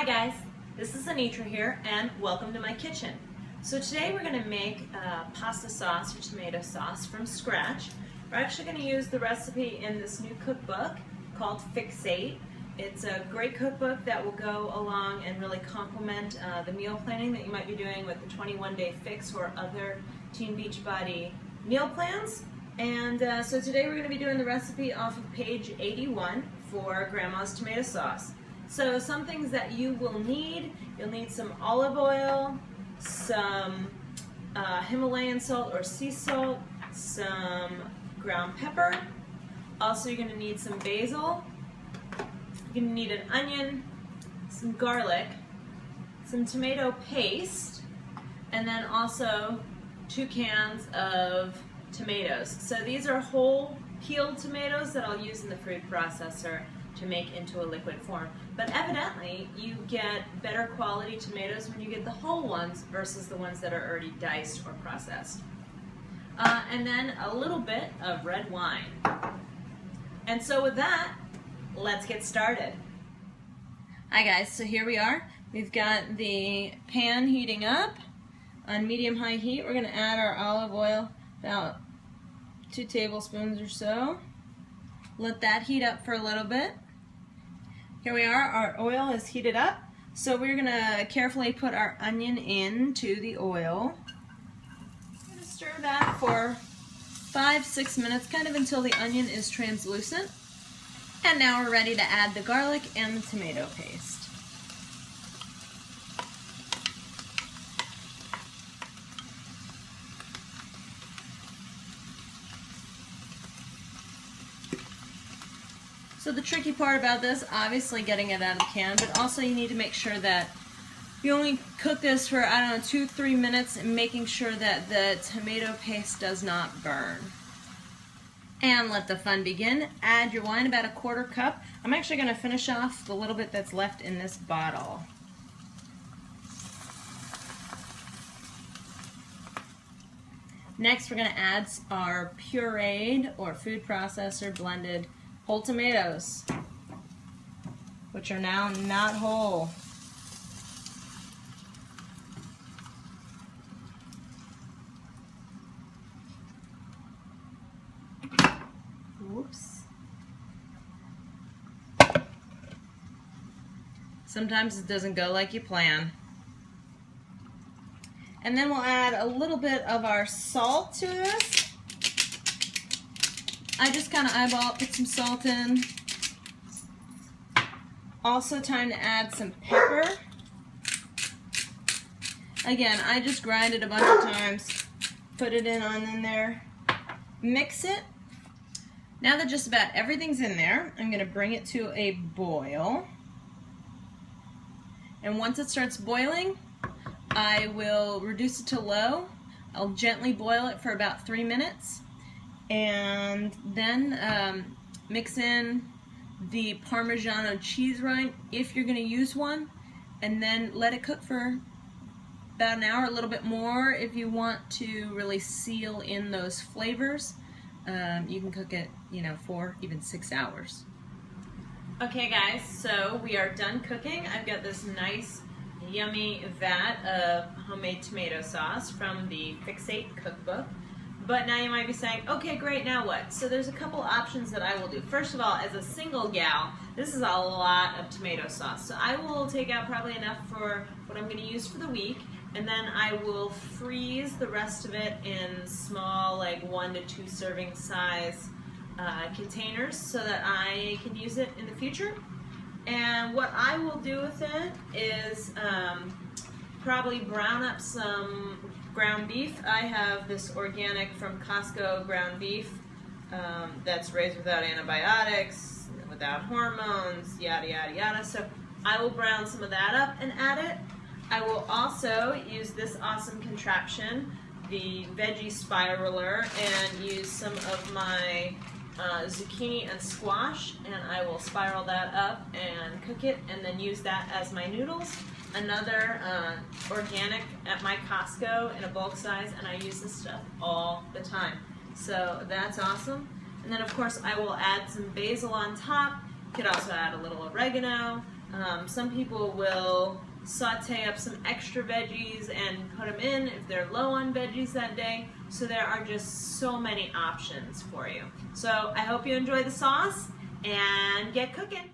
Hi guys, this is Anitra here and welcome to my kitchen. So today we're going to make pasta sauce or tomato sauce from scratch. We're actually going to use the recipe in this new cookbook called Fix8. It's a great cookbook that will go along and really complement the meal planning that you might be doing with the 21-day fix or other Teen Beachbody meal plans. And so today we're going to be doing the recipe off of page 81 for Grandma's tomato sauce. So some things that you will need, you'll need some olive oil, some Himalayan salt or sea salt, some ground pepper. Also you're going to need some basil. You're going to need an onion, some garlic, some tomato paste, and then also 2 cans of tomatoes. So these are whole peeled tomatoes that I'll use in the food processor to make into a liquid form. But evidently you get better quality tomatoes when you get the whole ones versus the ones that are already diced or processed. And then a little bit of red wine. And so with that, let's get started. Hi guys, so here we are. We've got the pan heating up on medium-high heat. We're going to add our olive oil, about 2 tablespoons or so. Let that heat up for a little bit. Here we are, our oil is heated up. So we're going to carefully put our onion into the oil. I'm going to stir that for 5-6 minutes, kind of until the onion is translucent. And now we're ready to add the garlic and the tomato paste. So the tricky part about this, obviously getting it out of the can, but also you need to make sure that you only cook this for, I don't know, 2-3 minutes and making sure that the tomato paste does not burn. And let the fun begin. Add your wine, about 1/4 cup. I'm actually going to finish off the little bit that's left in this bottle. Next we're going to add our pureed or food processor blended whole tomatoes, which are now not whole. Whoops. Sometimes it doesn't go like you plan. And then we'll add a little bit of our salt to this. I just kind of eyeball it, put some salt in. Also time to add some pepper. Again, I just grind it a bunch of times, put it in there, mix it. Now that just about everything's in there, I'm going to bring it to a boil. And once it starts boiling, I will reduce it to low. I'll gently boil it for about 3 minutes. And then mix in the Parmigiano cheese rind if you're going to use one, and then let it cook for about an hour, a little bit more if you want to really seal in those flavors. You can cook it, 4, even 6 hours. Okay guys, so we are done cooking. I've got this nice yummy vat of homemade tomato sauce from the Fix8 cookbook. But now you might be saying, okay, great, now what? So there's a couple options that I will do. First of all, as a single gal, this is a lot of tomato sauce. So I will take out probably enough for what I'm going to use for the week, and then I will freeze the rest of it in small, like 1 to 2 serving size containers so that I can use it in the future. And what I will do with it is probably brown up some ground beef. I have this organic from Costco ground beef that's raised without antibiotics, without hormones, yada yada yada. So I will brown some of that up and add it. I will also use this awesome contraption, the veggie spiraler, and use some of my zucchini and squash, and I will spiral that up and cook it and then use that as my noodles. Another organic at my Costco in a bulk size, and I use this stuff all the time. So that's awesome. And then of course I will add some basil on top. You could also add a little oregano. Some people will saute up some extra veggies and put them in if they're low on veggies that day. So there are just so many options for you. So I hope you enjoy the sauce and get cooking.